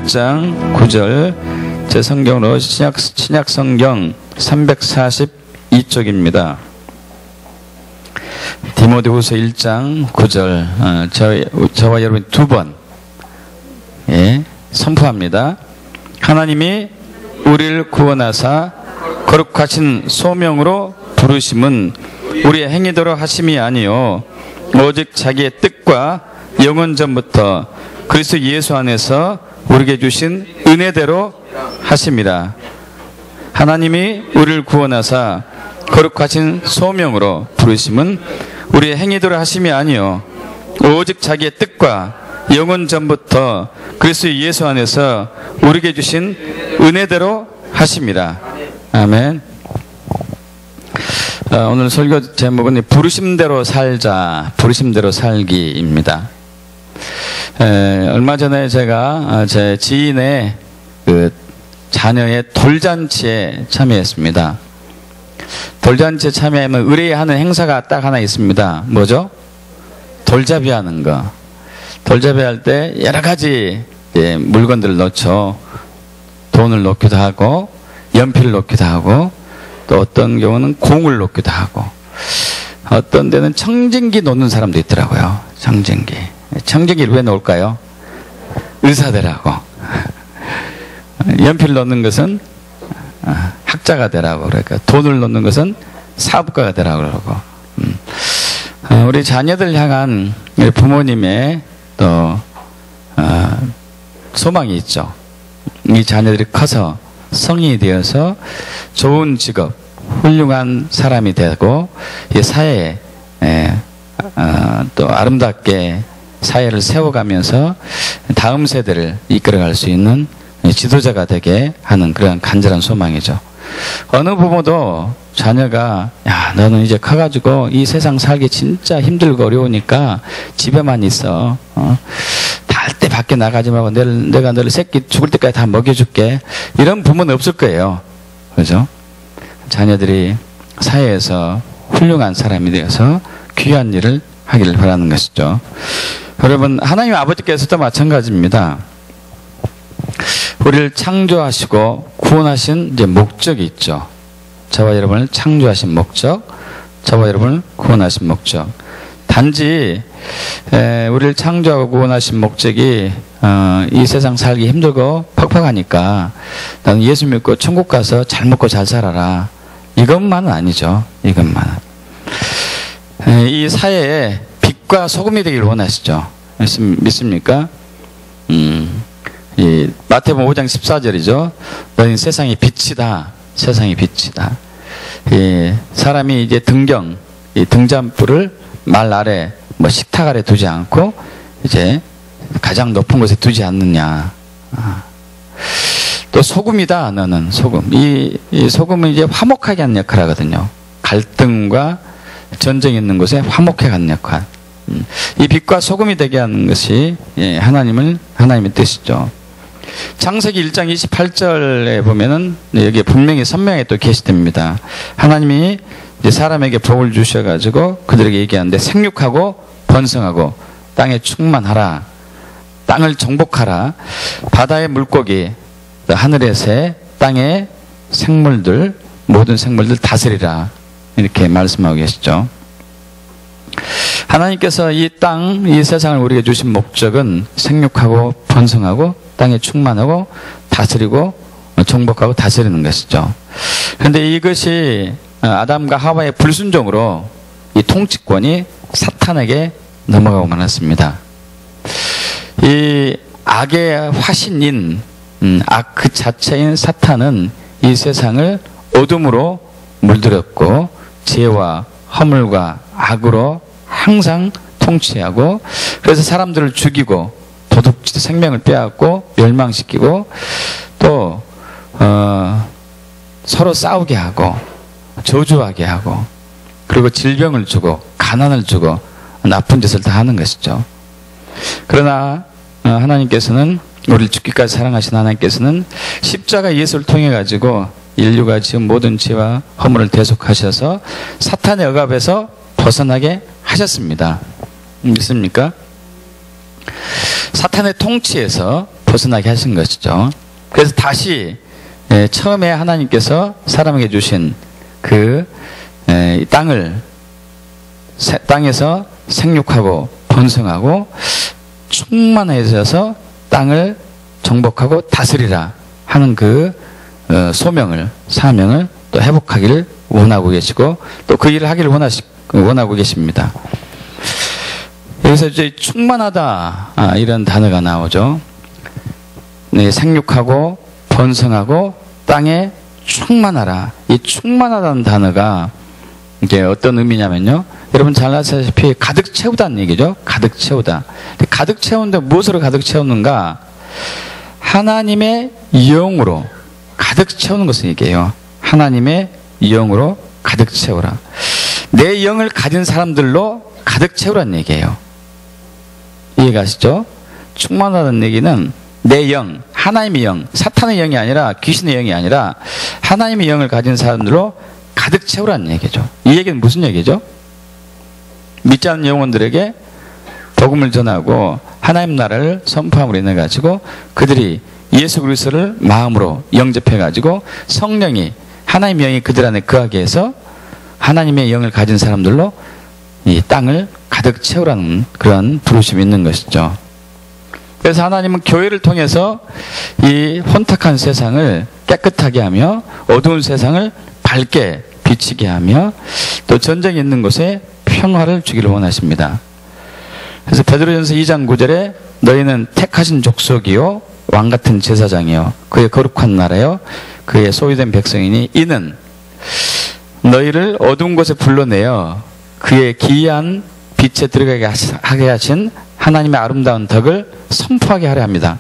1장 9절, 제 성경으로 신약 성경 342쪽입니다. 디모데후서 1장 9절, 저와 여러분 두 번 선포합니다. 하나님이 우리를 구원하사 거룩하신 소명으로 부르심은 우리의 행위대로 하심이 아니요 오직 자기의 뜻과 영원 전부터 그리스도 예수 안에서 우리에게 주신 은혜대로 하심이라. 하나님이 우리를 구원하사 거룩하신 소명으로 부르심은 우리의 행위대로 하심이 아니요 오직 자기의 뜻과 영원 전부터 그리스도 예수 안에서 우리에게 주신 은혜대로 하심이라. 아멘. 오늘 설교 제목은 부르심대로 살자, 부르심대로 살기입니다. 얼마 전에 제가 제 지인의 그 자녀의 돌잔치에 참여했습니다. 돌잔치에 참여하면 의뢰하는 행사가 딱 하나 있습니다. 뭐죠? 돌잡이 하는 거. 돌잡이 할 때 여러 가지 물건들을 넣죠. 돈을 넣기도 하고 연필을 넣기도 하고 또 어떤 경우는 공을 놓기도 하고 어떤 데는 청진기 놓는 사람도 있더라고요. 청진기를 왜 놓을까요? 의사 되라고. 연필 넣는 것은 학자가 되라고. 그러니까 돈을 넣는 것은 사업가가 되라고 그러고. 우리 자녀들 향한 우리 부모님의 또 소망이 있죠. 이 자녀들이 커서 성인이 되어서 좋은 직업, 훌륭한 사람이 되고 이 사회에 또 아름답게 사회를 세워가면서 다음 세대를 이끌어갈 수 있는 지도자가 되게 하는 그런 간절한 소망이죠. 어느 부모도 자녀가 야 너는 이제 커가지고 이 세상 살기 진짜 힘들고 어려우니까 집에만 있어. 달 때 밖에 나가지 말고 내가 너를 새끼 죽을 때까지 다 먹여줄게. 이런 부모는 없을 거예요. 그죠? 자녀들이 사회에서 훌륭한 사람이 되어서 귀한 일을 하기를 바라는 것이죠. 여러분, 하나님 아버지께서도 마찬가지입니다. 우리를 창조하시고 구원하신 이제 목적이 있죠. 저와 여러분을 창조하신 목적, 저와 여러분을 구원하신 목적. 단지 우리를 창조하고 구원하신 목적이 이 세상 살기 힘들고 퍽퍽하니까 나는 예수 믿고 천국 가서 잘 먹고 잘 살아라. 이것만은 아니죠. 이것만은. 이 사회에 빛과 소금이 되기를 원하시죠. 믿습니까? 이 마태복음 5장 14절이죠. 너희는 세상의 빛이다. 세상의 빛이다. 사람이 이제 이 등잔불을 말 아래, 식탁 아래 두지 않고 이제 가장 높은 곳에 두지 않느냐. 또 소금이다. 너는 소금. 이 소금은 이제 화목하게 하는 역할을 하거든요. 갈등과 전쟁이 있는 곳에 화목하게 하는 역할. 이 빛과 소금이 되게 하는 것이 하나님의 뜻이죠. 창세기 1장 28절에 보면은 여기 분명히 선명히 또 계시됩니다. 하나님이 이제 사람에게 복을 주셔가지고 그들에게 얘기하는데 생육하고 번성하고 땅에 충만하라. 땅을 정복하라. 바다의 물고기, 하늘의 새, 땅의 생물들, 모든 생물들 다스리라. 이렇게 말씀하고 계시죠. 하나님께서 이 세상을 우리에게 주신 목적은 생육하고 번성하고 땅에 충만하고 다스리고 정복하고 다스리는 것이죠. 그런데 이것이 아담과 하와의 불순종으로 이 통치권이 사탄에게 넘어가고 말았습니다. 이 악의 화신인 악 그 자체인 사탄은 이 세상을 어둠으로 물들였고 죄와 허물과 악으로 항상 통치하고 그래서 사람들을 죽이고 도둑질 생명을 빼앗고 멸망시키고 또 서로 싸우게 하고 저주하게 하고 그리고 질병을 주고 가난을 주고 나쁜 짓을 다 하는 것이죠. 그러나 하나님께서는 우리를 죽기까지 사랑하신 하나님께서는 십자가 예수를 통해 가지고 인류가 지은 모든 죄와 허물을 대속하셔서 사탄의 억압에서 벗어나게 하셨습니다. 믿습니까? 사탄의 통치에서 벗어나게 하신 것이죠. 그래서 다시 처음에 하나님께서 사람에게 주신 그 땅에서 생육하고 번성하고 충만해져서 땅을 정복하고 다스리라 하는 그 사명을 또 회복하기를 원하고 계시고 또 그 일을 하기를 원하고 계십니다. 여기서 이제 충만하다 이런 단어가 나오죠. 네, 생육하고 번성하고 땅에 충만하라. 이 충만하다는 단어가 이게 어떤 의미냐면요. 여러분 잘 아시다시피 가득 채우다는 얘기죠. 가득 채우다. 가득 채우는데 무엇으로 가득 채우는가? 하나님의 영으로 가득 채우는 것을 얘기해요. 하나님의 영으로 가득 채우라. 내 영을 가진 사람들로 가득 채우라는 얘기예요. 이해가시죠? 충만하다는 얘기는 내 영, 하나님의 영, 사탄의 영이 아니라 귀신의 영이 아니라 하나님의 영을 가진 사람들로 가득 채우라는 얘기죠. 이 얘기는 무슨 얘기죠? 믿지 않는 영혼들에게 복음을 전하고 하나님 나라를 선포함으로 인해 가지고 그들이 예수 그리스도를 마음으로 영접해 가지고 성령이 하나님의 영이 그들 안에 거하게 해서 하나님의 영을 가진 사람들로 이 땅을 가득 채우라는 그런 부르심이 있는 것이죠. 그래서 하나님은 교회를 통해서 이 혼탁한 세상을 깨끗하게 하며 어두운 세상을 밝게 비치게 하며 또 전쟁이 있는 곳에 평화를 주기를 원하십니다. 그래서 베드로전서 2장 9절에 너희는 택하신 족속이요 왕같은 제사장이요 그의 거룩한 나라요 그의 소유된 백성이니 이는 너희를 어두운 곳에 불러내어 그의 기이한 빛에 들어가게 하게 하신 하나님의 아름다운 덕을 선포하게 하려 합니다.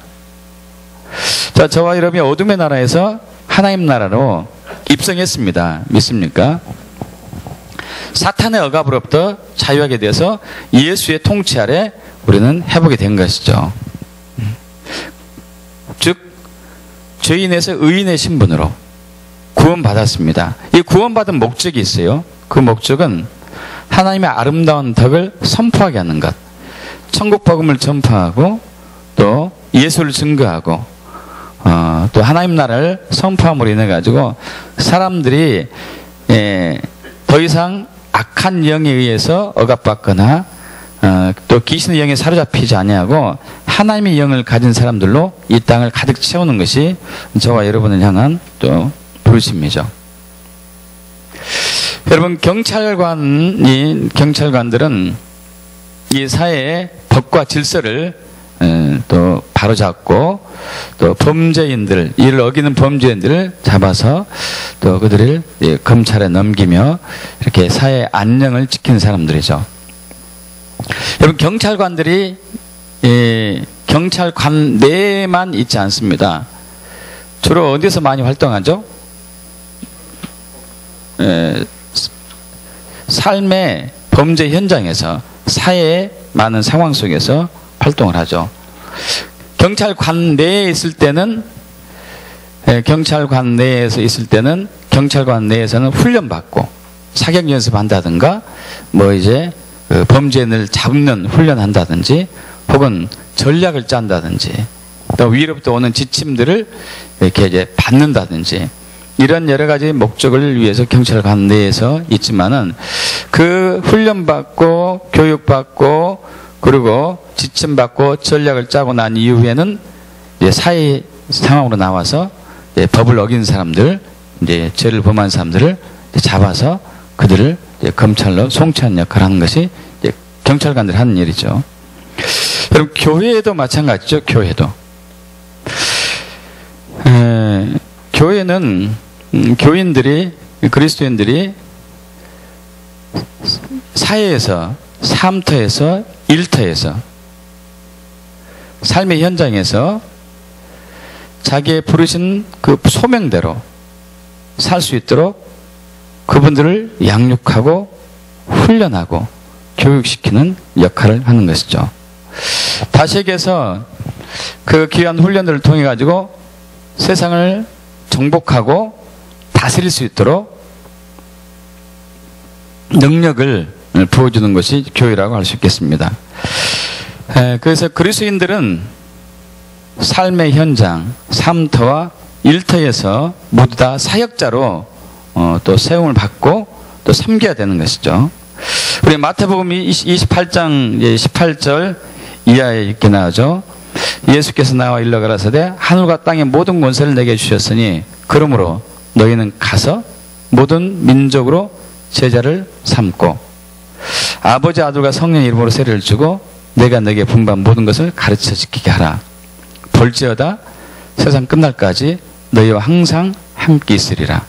자, 저와 여러분이 어둠의 나라에서 하나님 나라로 입성했습니다. 믿습니까? 사탄의 억압으로부터 자유하게 되어서 예수의 통치 아래 우리는 회복이 된 것이죠. 즉 죄인에서 의인의 신분으로 구원받았습니다. 이 구원받은 목적이 있어요. 그 목적은 하나님의 아름다운 덕을 선포하게 하는 것, 천국 복음을 전파하고 또 예수를 증거하고 또 하나님 나라를 선포함으로 인해 가지고 사람들이 더 이상 악한 영에 의해서 억압받거나 또 귀신의 영에 사로잡히지 아니하고 하나님의 영을 가진 사람들로 이 땅을 가득 채우는 것이 저와 여러분을 향한 또 부르심이죠. 여러분 경찰관들은 이 사회의 법과 질서를 또 바로잡고 또 범죄인들 이를 어기는 범죄인들을 잡아서 또 그들을 검찰에 넘기며 이렇게 사회 안녕을 지키는 사람들이죠. 여러분 경찰관들이 경찰관 내에만 있지 않습니다. 주로 어디서 많이 활동하죠? 삶의 범죄 현장에서 사회의 많은 상황 속에서 활동을 하죠. 경찰관 내에 있을 때는 경찰관 내에서는 훈련받고 사격 연습한다든가 뭐 이제 범죄인을 잡는 훈련한다든지 혹은 전략을 짠다든지 또 위로부터 오는 지침들을 이렇게 이제 받는다든지 이런 여러 가지 목적을 위해서 경찰관 내에서 있지만은 그 훈련받고 교육받고 그리고 지침받고 전략을 짜고 난 이후에는 이제 사회 상황으로 나와서 이제 법을 어긴 사람들, 이제 죄를 범한 사람들을 잡아서 그들을 이제 검찰로 송치하는 역할을 하는 것이 이제 경찰관들이 하는 일이죠. 여러분 교회에도 마찬가지죠. 교회도 교회는 교인들이 그리스도인들이 사회에서 삶터에서 일터에서 삶의 현장에서 자기의 부르신 그 소명대로 살 수 있도록 그분들을 양육하고 훈련하고 교육시키는 역할을 하는 것이죠. 다시 얘기해서 그 귀한 훈련들을 통해 가지고 세상을 정복하고 다스릴 수 있도록 능력을 부어주는 것이 교회라고 할 수 있겠습니다. 그래서 그리스도인들은 삶의 현장, 삶터와 일터에서 모두 다 사역자로 또 세움을 받고 또 섬겨야 되는 것이죠. 우리 마태복음 28장 18절 이하에 이렇게 나오죠. 예수께서 나와 일러 가라사대 하늘과 땅의 모든 권세를 내게 주셨으니 그러므로 너희는 가서 모든 민족으로 제자를 삼고 아버지 아들과 성령 이름으로 세례를 주고 내가 너에게 분부한 모든 것을 가르쳐 지키게 하라. 볼지어다 세상 끝날까지 너희와 항상 함께 있으리라.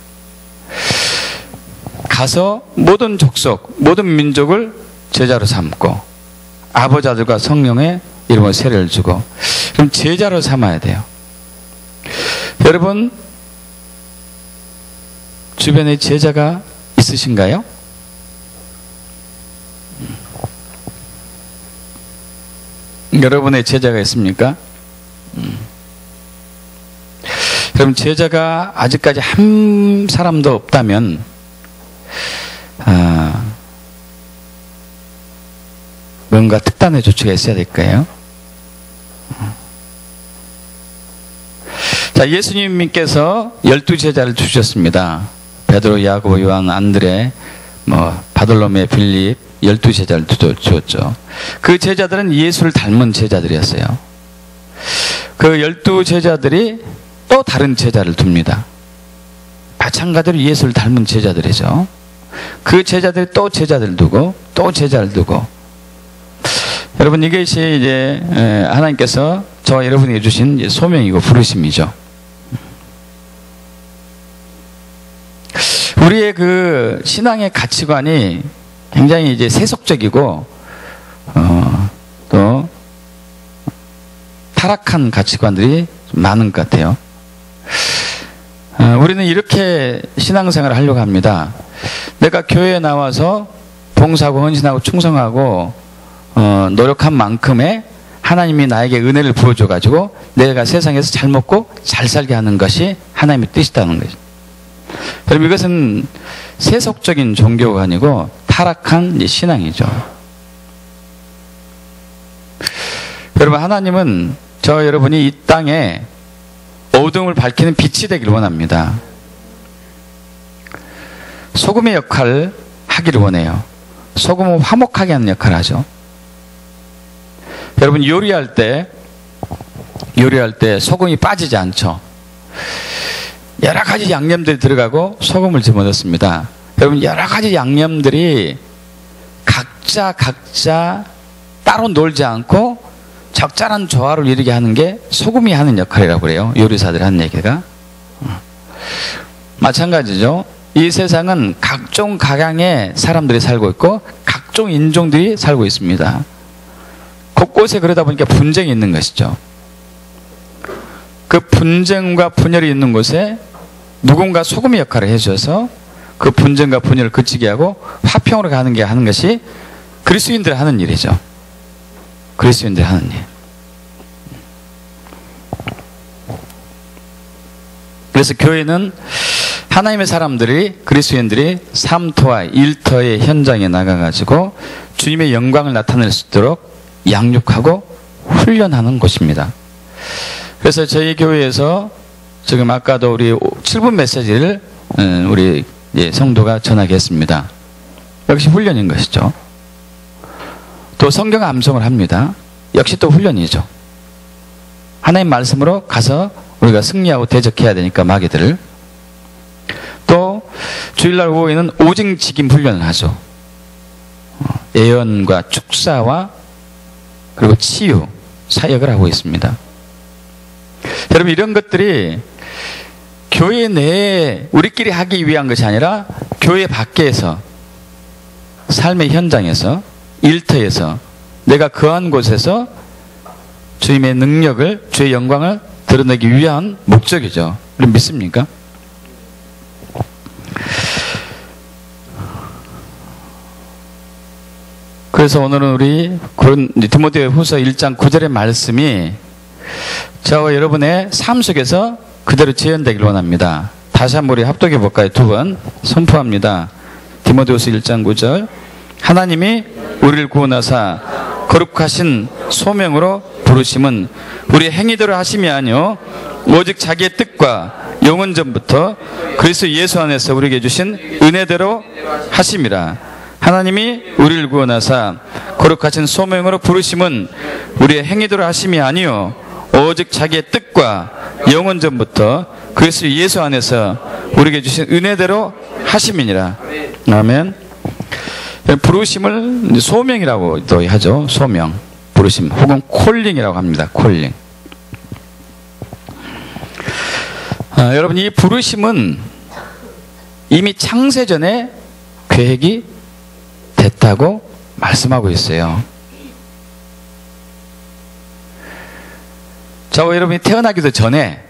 가서 모든 족속, 모든 민족을 제자로 삼고 아버지 아들과 성령의 이름으로 세례를 주고. 그럼 제자로 삼아야 돼요. 여러분 주변에 제자가 있으신가요? 여러분의 제자가 있습니까? 그럼 제자가 아직까지 한 사람도 없다면 뭔가 특단의 조치가 있어야 될까요? 자, 예수님께서 12제자를 주셨습니다. 베드로, 야고보, 요한, 안드레, 바돌로메, 빌립 12제자를 주었죠. 그 제자들은 예수를 닮은 제자들이었어요. 그 12제자들이 또 다른 제자를 둡니다. 마찬가지로 예수를 닮은 제자들이죠. 그 제자들이 또 제자들 두고 또 제자를 두고. 여러분 이것이 이제 하나님께서 저와 여러분에게 주신 소명이고 부르심이죠. 우리의 그 신앙의 가치관이 굉장히 이제 세속적이고 또 타락한 가치관들이 많은 것 같아요. 우리는 이렇게 신앙생활을 하려고 합니다. 내가 교회에 나와서 봉사하고 헌신하고 충성하고 노력한 만큼의 하나님이 나에게 은혜를 부어줘 가지고 내가 세상에서 잘 먹고 잘 살게 하는 것이 하나님의 뜻이라는 거죠. 여러분 이것은 세속적인 종교가 아니고 타락한 신앙이죠. 여러분 하나님은 저 여러분이 이 땅에 어둠을 밝히는 빛이 되기를 원합니다. 소금의 역할을 하기를 원해요. 소금은 화목하게 하는 역할을 하죠. 여러분 요리할 때 소금이 빠지지 않죠. 여러 가지 양념들이 들어가고 소금을 집어넣습니다. 여러분 여러 가지 양념들이 각자 따로 놀지 않고 적절한 조화를 이루게 하는 게 소금이 하는 역할이라고 그래요. 요리사들이 하는 얘기가. 마찬가지죠. 이 세상은 각종 각양의 사람들이 살고 있고 각종 인종들이 살고 있습니다. 곳곳에 그러다 보니까 분쟁이 있는 것이죠. 그 분쟁과 분열이 있는 곳에 누군가 소금의 역할을 해줘서 그 분쟁과 분열을 그치게 하고 화평으로 가는 게 하는 것이 그리스도인들이 하는 일이죠. 그리스도인들이 하는 일. 그래서 교회는 하나님의 사람들이 그리스도인들이 삶터와 일터의 현장에 나가가지고 주님의 영광을 나타낼 수 있도록 양육하고 훈련하는 곳입니다. 그래서 저희 교회에서 지금 아까도 우리 7분 메시지를 우리 성도가 전하게 했습니다. 역시 훈련인 것이죠. 또 성경 암송을 합니다. 역시 또 훈련이죠. 하나님 말씀으로 가서 우리가 승리하고 대적해야 되니까 마귀들을. 또 주일날 오후에는 오직지김 훈련을 하죠. 예언과 축사와 그리고 치유 사역을 하고 있습니다. 여러분 이런 것들이 교회 내에 우리끼리 하기 위한 것이 아니라 교회 밖에서 삶의 현장에서 일터에서 내가 거한 곳에서 주님의 능력을 주의 영광을 드러내기 위한 목적이죠. 우리 믿습니까? 그래서 오늘은 우리 디모데후서 1장 9절의 말씀이 저와 여러분의 삶 속에서 그대로 재현되길 원합니다. 다시 한번 우리 합독해 볼까요? 두 번 선포합니다. 디모데후서 1장 9절 하나님이 우리를 구원하사 거룩하신 소명으로 부르심은 우리의 행위대로 하심이 아니요 오직 자기의 뜻과 영원 전부터 그리스도 예수 안에서 우리에게 주신 은혜대로 하심이라. 하나님이 우리를 구원하사 거룩하신 소명으로 부르심은 우리의 행위대로 하심이 아니요 오직 자기의 뜻과 영원 전부터 그리스도 예수 안에서 우리에게 주신 은혜대로 하심이니라. 아멘. 부르심을 소명이라고 또 하죠. 소명, 부르심 혹은 콜링이라고 합니다. 콜링. 여러분, 이 부르심은 이미 창세전에 계획이 됐다고 말씀하고 있어요. 저와 여러분이 태어나기도 전에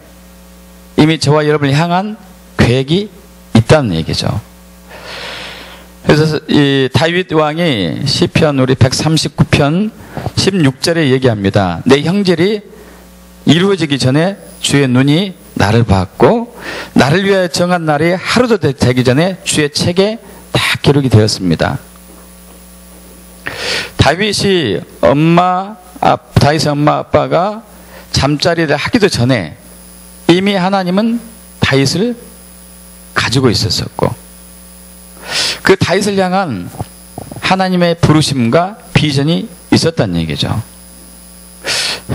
이미 저와 여러분을 향한 계획이 있다는 얘기죠. 그래서 이 다윗 왕이 시편 우리 139편 16절에 얘기합니다. 내 형질이 이루어지기 전에 주의 눈이 나를 봤고 나를 위하여 정한 날이 하루도 되기 전에 주의 책에 다 기록이 되었습니다. 다윗의 엄마 아빠가 잠자리를 하기도 전에 이미 하나님은 다윗을 가지고 있었었고 그 다윗을 향한 하나님의 부르심과 비전이 있었다는 얘기죠.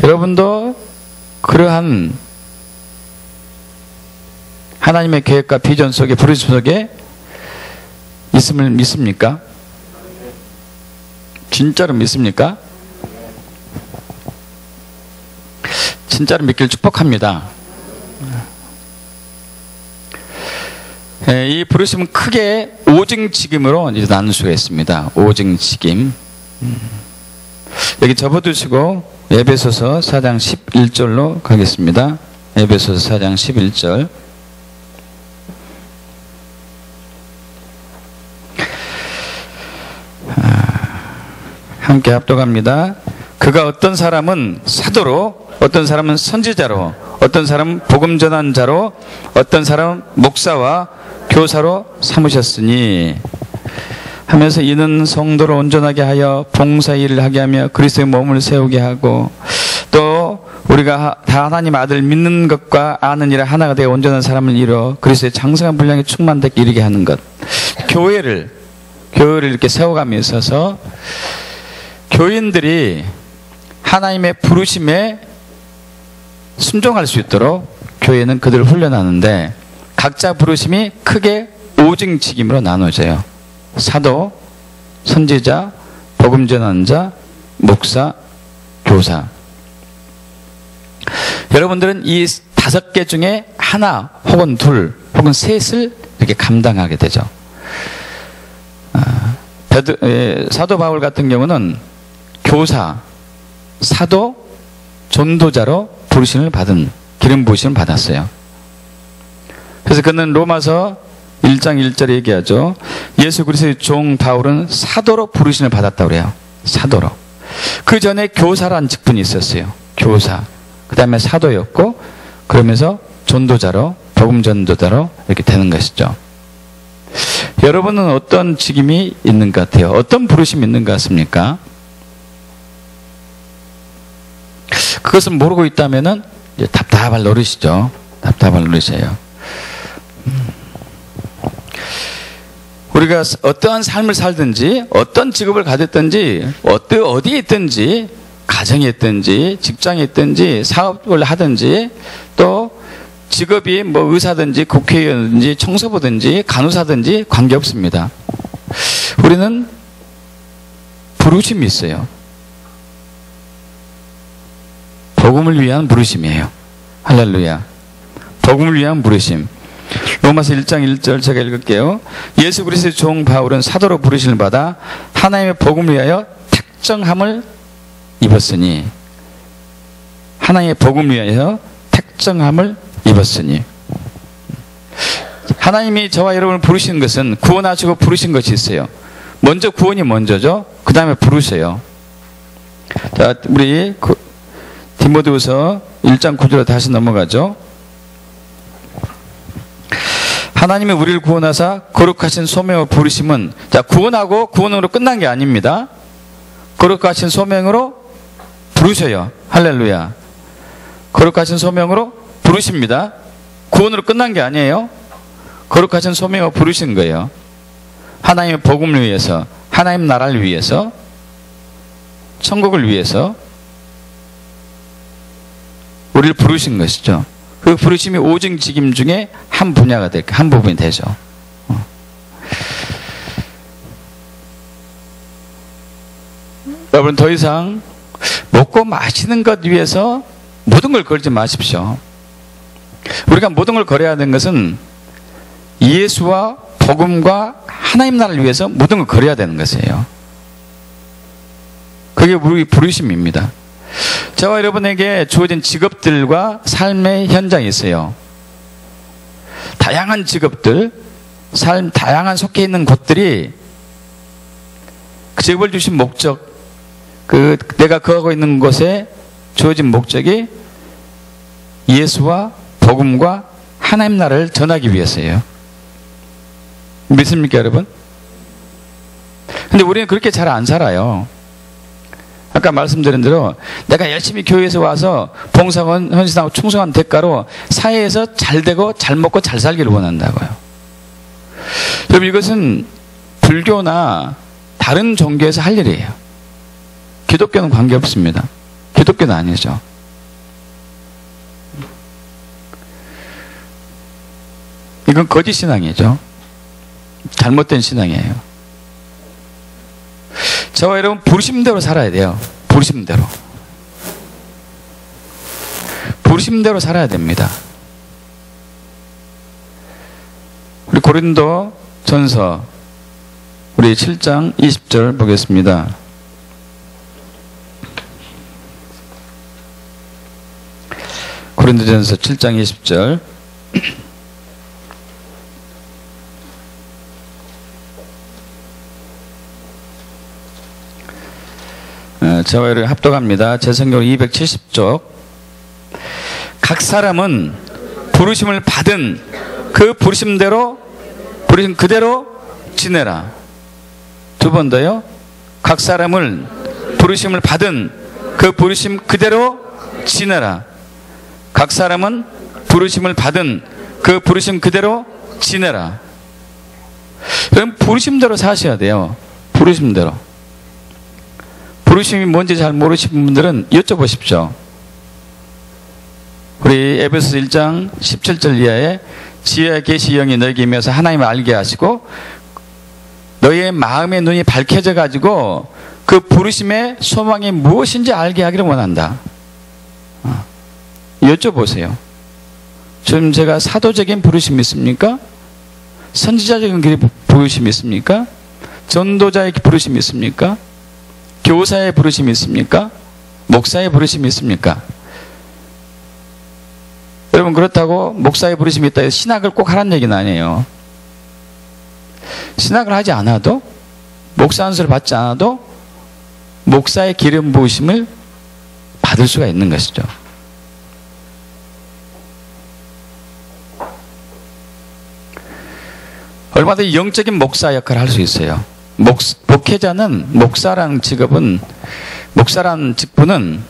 여러분도 그러한 하나님의 계획과 비전 속에 부르심 속에 있음을 믿습니까? 진짜로 믿습니까? 진짜로 믿기를 축복합니다. 이 부르심은 크게 오증직임으로 이제 나눌 수가 있습니다. 오증직임. 여기 접어두시고 에베소서 4장 11절로 가겠습니다. 에베소서 4장 11절. 함께 합독합니다. 그가 어떤 사람은 사도로, 어떤 사람은 선지자로, 어떤 사람은 복음 전한 자로, 어떤 사람은 목사와 교사로 삼으셨으니 하면서 이는 성도를 온전하게 하여 봉사 일을 하게 하며 그리스도의 몸을 세우게 하고 또 우리가 다 하나님 아들 믿는 것과 아는 일에 하나가 되어 온전한 사람을 이루어 그리스도의 장성한 분량에 충만되게 이르게 하는 것. 교회를 이렇게 세워가며 있어서 교인들이 하나님의 부르심에 순종할 수 있도록 교회는 그들을 훈련하는데 각자 부르심이 크게 오증직임으로 나눠져요. 사도, 선지자, 복음 전환자, 목사, 교사. 여러분들은 이 5개 중에 하나 혹은 둘 혹은 셋을 이렇게 감당하게 되죠. 사도 바울 같은 경우는 교사, 사도, 전도자로 부르심을 받은, 기름 부으심을 받았어요. 그래서 그는 로마서 1장 1절에 얘기하죠. 예수 그리스도의 종 바울은 사도로 부르심을 받았다고 그래요. 사도로. 그 전에 교사란 직분이 있었어요. 교사. 그 다음에 사도였고 그러면서 전도자로, 복음 전도자로 이렇게 되는 것이죠. 여러분은 어떤 직임이 있는 것 같아요? 어떤 부르심이 있는 것 같습니까? 그것을 모르고 있다면은 이제 답답할 노릇이죠. 답답할 노릇이에요. 우리가 어떠한 삶을 살든지 어떤 직업을 가졌든지 어디에 있든지 가정에 있든지 직장에 있든지 사업을 하든지 또 직업이 뭐 의사든지 국회의원든지 청소부든지 간호사든지 관계없습니다. 우리는 부르심이 있어요. 복음을 위한 부르심이에요. 할렐루야. 복음을 위한 부르심. 로마서 1장 1절 제가 읽을게요. 예수 그리스도의 종 바울은 사도로 부르심을 받아 하나님의 복음을 위하여 택정함을 입었으니 하나님의 복음을 위하여 택정함을 입었으니 하나님이 저와 여러분을 부르신 것은 구원하시고 부르신 것이 있어요. 먼저 구원이 먼저죠. 그 다음에 부르셔요. 자, 우리 디모데후서 1장 9절로 다시 넘어가죠. 하나님이 우리를 구원하사 거룩하신 소명으로 부르심은, 자, 구원하고 구원으로 끝난 게 아닙니다. 거룩하신 소명으로 부르셔요. 할렐루야. 거룩하신 소명으로 부르십니다. 구원으로 끝난 게 아니에요. 거룩하신 소명으로 부르신 거예요. 하나님의 복음을 위해서, 하나님 나라를 위해서, 천국을 위해서 우리를 부르신 것이죠. 그 부르심이 오직직임 중에 한 분야가 한 부분이 되죠. 여러분, 더 이상 먹고 마시는 것 위해서 모든 걸 걸지 마십시오. 우리가 모든 걸 걸어야 하는 것은 예수와 복음과 하나님 나라를 위해서 모든 걸 걸어야 되는 것이에요. 그게 우리 부르심입니다. 저와 여러분에게 주어진 직업들과 삶의 현장이 있어요. 다양한 직업들, 다양한 속해 있는 곳들이 그 직업을 주신 목적, 내가 거하고 있는 곳에 주어진 목적이 예수와 복음과 하나님 나라를 전하기 위해서예요. 믿습니까, 여러분? 근데 우리는 그렇게 잘 안 살아요. 아까 말씀드린 대로 내가 열심히 교회에서 와서 봉사원, 헌신하고 충성한 대가로 사회에서 잘 되고 잘 먹고 잘 살기를 원한다고요. 여러분, 이것은 불교나 다른 종교에서 할 일이에요. 기독교는 관계없습니다. 기독교는 아니죠. 이건 거짓 신앙이죠. 잘못된 신앙이에요. 저와 여러분, 부르심대로 살아야 돼요. 부르심대로. 부르심대로 살아야 됩니다. 우리 고린도 전서 우리 7장 20절 보겠습니다. 고린도전서 7장 20절. 저와 여러분 합독합니다. 제 성경 270쪽. 각 사람은 부르심을 받은 그 부르심대로, 부르심 그대로 지내라. 두 번 더요. 각 사람을 부르심을 받은 그 부르심 그대로 지내라. 각 사람은 부르심을 받은 그 부르심 그대로 지내라. 그럼 부르심대로 사셔야 돼요. 부르심대로. 부르심이 뭔지 잘 모르시는 분들은 여쭤보십시오. 우리 에베소서 1장 17절 이하에 지혜와 계시 영이 너에게 임해서 하나님을 알게 하시고 너의 마음의 눈이 밝혀져 가지고 그 부르심의 소망이 무엇인지 알게 하기를 원한다. 여쭤보세요. 지금 제가 사도적인 부르심이 있습니까? 선지자적인 부르심이 있습니까? 전도자의 부르심이 있습니까? 교사의 부르심이 있습니까? 목사의 부르심이 있습니까? 여러분, 그렇다고 목사의 부르심이 있다 해서 신학을 꼭 하라는 얘기는 아니에요. 신학을 하지 않아도, 목사 안수를 받지 않아도 목사의 기름 부으심을 받을 수가 있는 것이죠. 얼마든지 영적인 목사 역할을 할 수 있어요. 목회자는, 목사라는 직업은, 목사라는 직분은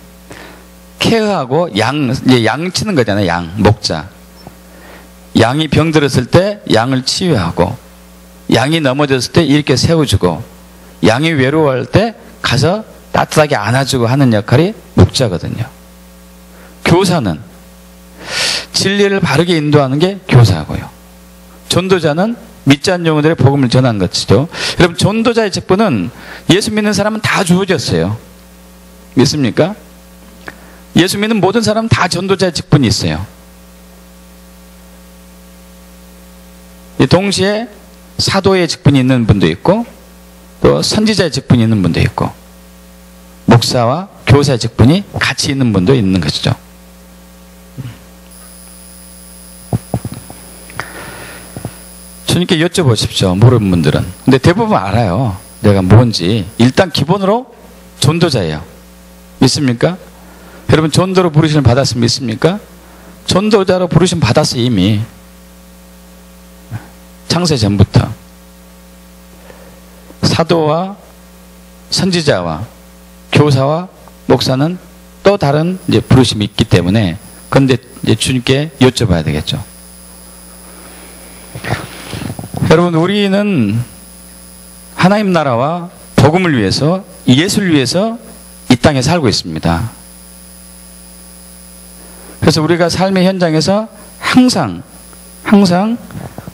케어하고 양 치는 거잖아요. 양, 목자. 양이 병들었을 때 양을 치유하고, 양이 넘어졌을 때 이렇게 세워주고, 양이 외로워할 때 가서 따뜻하게 안아주고 하는 역할이 목자거든요. 교사는 진리를 바르게 인도하는 게 교사고요. 전도자는 믿지 않는 영혼들의 복음을 전하는 것이죠. 여러분, 전도자의 직분은 예수 믿는 사람은 다 주어졌어요. 믿습니까? 예수 믿는 모든 사람은 다 전도자의 직분이 있어요. 동시에 사도의 직분이 있는 분도 있고, 또 선지자의 직분이 있는 분도 있고, 목사와 교사의 직분이 같이 있는 분도 있는 것이죠. 주님께 여쭤보십시오. 모르는 분들은. 근데 대부분 알아요. 내가 뭔지. 일단 기본으로 전도자예요. 믿습니까? 여러분, 전도로 부르심을 받았으면 믿습니까? 전도자로 부르심 받았어요. 이미 창세 전부터. 사도와 선지자와 교사와 목사는 또 다른 이제 부르심이 있기 때문에 그런데 이제 주님께 여쭤봐야 되겠죠. 여러분, 우리는 하나님 나라와 복음을 위해서, 예수를 위해서 이 땅에 살고 있습니다. 그래서 우리가 삶의 현장에서 항상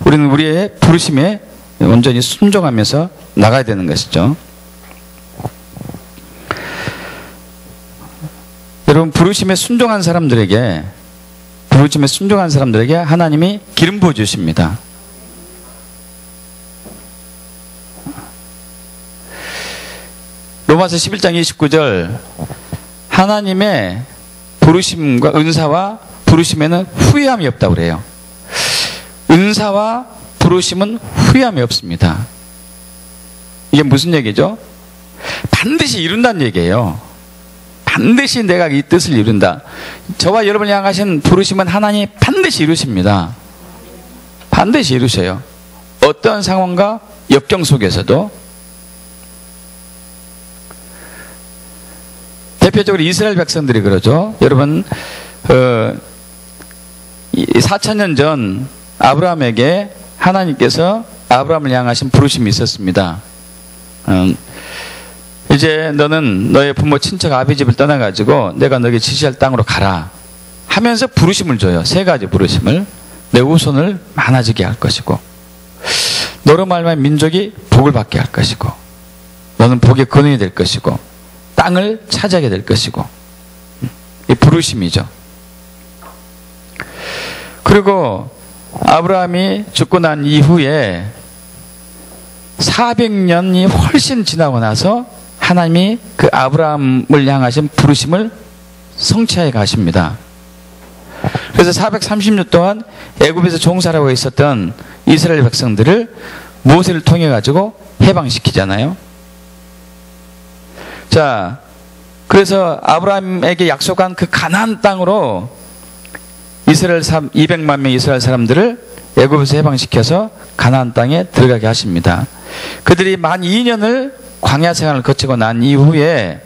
우리는 우리의 부르심에 온전히 순종하면서 나가야 되는 것이죠. 여러분, 부르심에 순종한 사람들에게 하나님이 기름 부어 주십니다. 로마서 11장 29절, 하나님의 부르심과 은사와 부르심에는 후회함이 없다고 그래요. 은사와 부르심은 후회함이 없습니다. 이게 무슨 얘기죠? 반드시 이룬다는 얘기예요. 반드시 내가 이 뜻을 이룬다. 저와 여러분을 향하신 부르심은 하나님이 반드시 이루십니다. 반드시 이루셔요. 어떠한 상황과 역경 속에서도. 대표적으로 이스라엘 백성들이 그러죠. 여러분, 4,000년 전 아브라함에게 하나님께서 아브라함을 향하신 부르심이 있었습니다. 이제 너는 너의 부모 친척 아비 집을 떠나가지고 내가 너에게 지시할 땅으로 가라 하면서 부르심을 줘요. 세 가지 부르심을. 내 후손을 많아지게 할 것이고, 너로 말미암아 민족이 복을 받게 할 것이고, 너는 복의 근원이 될 것이고, 땅을 차지하게 될 것이고. 이 부르심이죠. 그리고 아브라함이 죽고 난 이후에 400년이 훨씬 지나고 나서 하나님이 그 아브라함을 향하신 부르심을 성취하여 가십니다. 그래서 430년 동안 애굽에서 종살이하고 있었던 이스라엘 백성들을 모세를 통해 가지고 해방시키잖아요. 자, 그래서 아브라함에게 약속한 그 가나안 땅으로 이스라엘 200만 명 이스라엘 사람들을 애굽에서 해방시켜서 가나안 땅에 들어가게 하십니다. 그들이 만 2년을 광야 생활을 거치고 난 이후에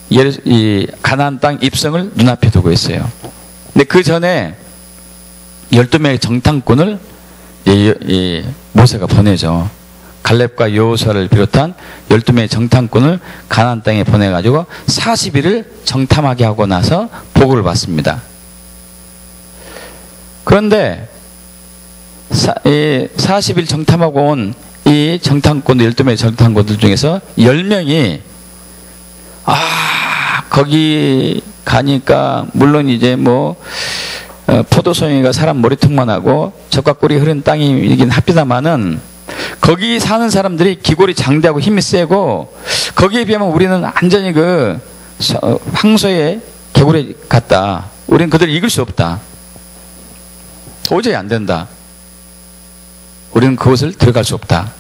이 가나안 땅 입성을 눈앞에 두고 있어요. 근데 그 전에 12명의 정탐꾼을 모세가 보내죠. 갈렙과 여호수아를 비롯한 12명의 정탐꾼을 가나안 땅에 보내가지고 40일을 정탐하게 하고 나서 보고를 받습니다. 그런데 40일 정탐하고 온 이 정탐꾼들, 12명의 정탐꾼들 중에서 10명이 거기 가니까 물론 이제 포도송이가 사람 머리통만 하고 젖과 꿀이 흐른 땅이긴 합니다마는 거기 사는 사람들이 기골이 장대하고 힘이 세고, 거기에 비하면 우리는 완전히 그 황소의 개구리 같다. 우리는 그들을 이길 수 없다. 도저히 안 된다. 우리는 그곳을 들어갈 수 없다.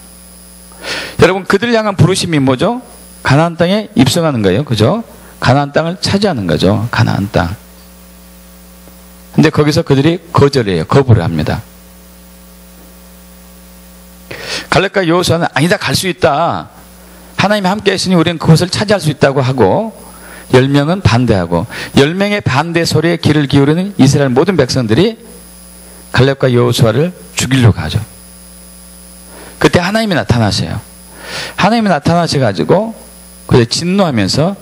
여러분, 그들을 향한 부르심이 뭐죠? 가나안 땅에 입성하는 거예요. 그죠? 가나안 땅을 차지하는 거죠. 가나안 땅. 근데 거기서 그들이 거절해요. 거부를 합니다. 갈렙과 여호수아는 아니다, 갈 수 있다. 하나님이 함께 하시니 우리는 그곳을 차지할 수 있다고 하고, 10명은 반대하고, 10명의 반대 소리에 귀를 기울이는 이스라엘 모든 백성들이 갈렙과 여호수아를 죽이려고 가죠. 그때 하나님이 나타나셔요. 하나님이 나타나셔가지고 그들 진노하면서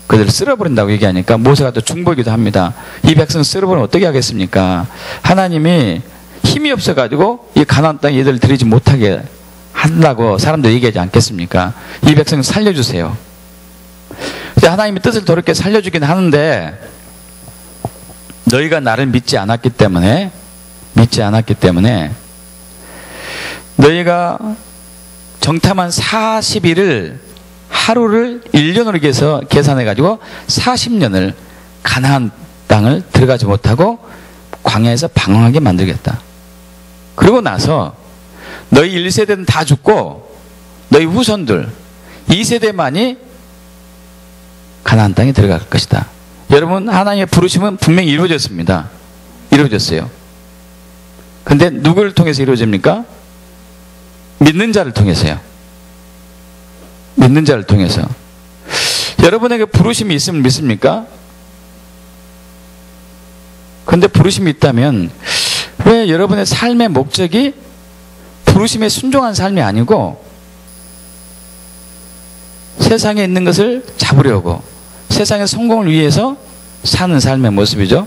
그들을 쓸어버린다고 얘기하니까 모세가 또 중보기도 합니다. 이 백성 쓸어버리면 어떻게 하겠습니까? 하나님이 힘이 없어가지고 이 가나안 땅에 얘들을 들이지 못하게 한다고 사람들 얘기하지 않겠습니까? 이 백성 살려주세요. 하나님이 뜻을 더럽게 살려주긴 하는데, 너희가 나를 믿지 않았기 때문에 너희가 정탐한 40일을 하루를 1년으로 계산해가지고 40년을 가나안 땅을 들어가지 못하고 광야에서 방황하게 만들겠다. 그러고 나서 너희 1세대는 다 죽고 너희 후손들 2세대만이 가나안 땅에 들어갈 것이다. 여러분, 하나님의 부르심은 분명히 이루어졌습니다. 이루어졌어요. 근데 누구를 통해서 이루어집니까? 믿는 자를 통해서요. 믿는 자를 통해서. 여러분에게 부르심이 있으면 믿습니까? 근데 부르심이 있다면 왜 여러분의 삶의 목적이 부르심에 순종한 삶이 아니고 세상에 있는 것을 잡으려고 세상의 성공을 위해서 사는 삶의 모습이죠?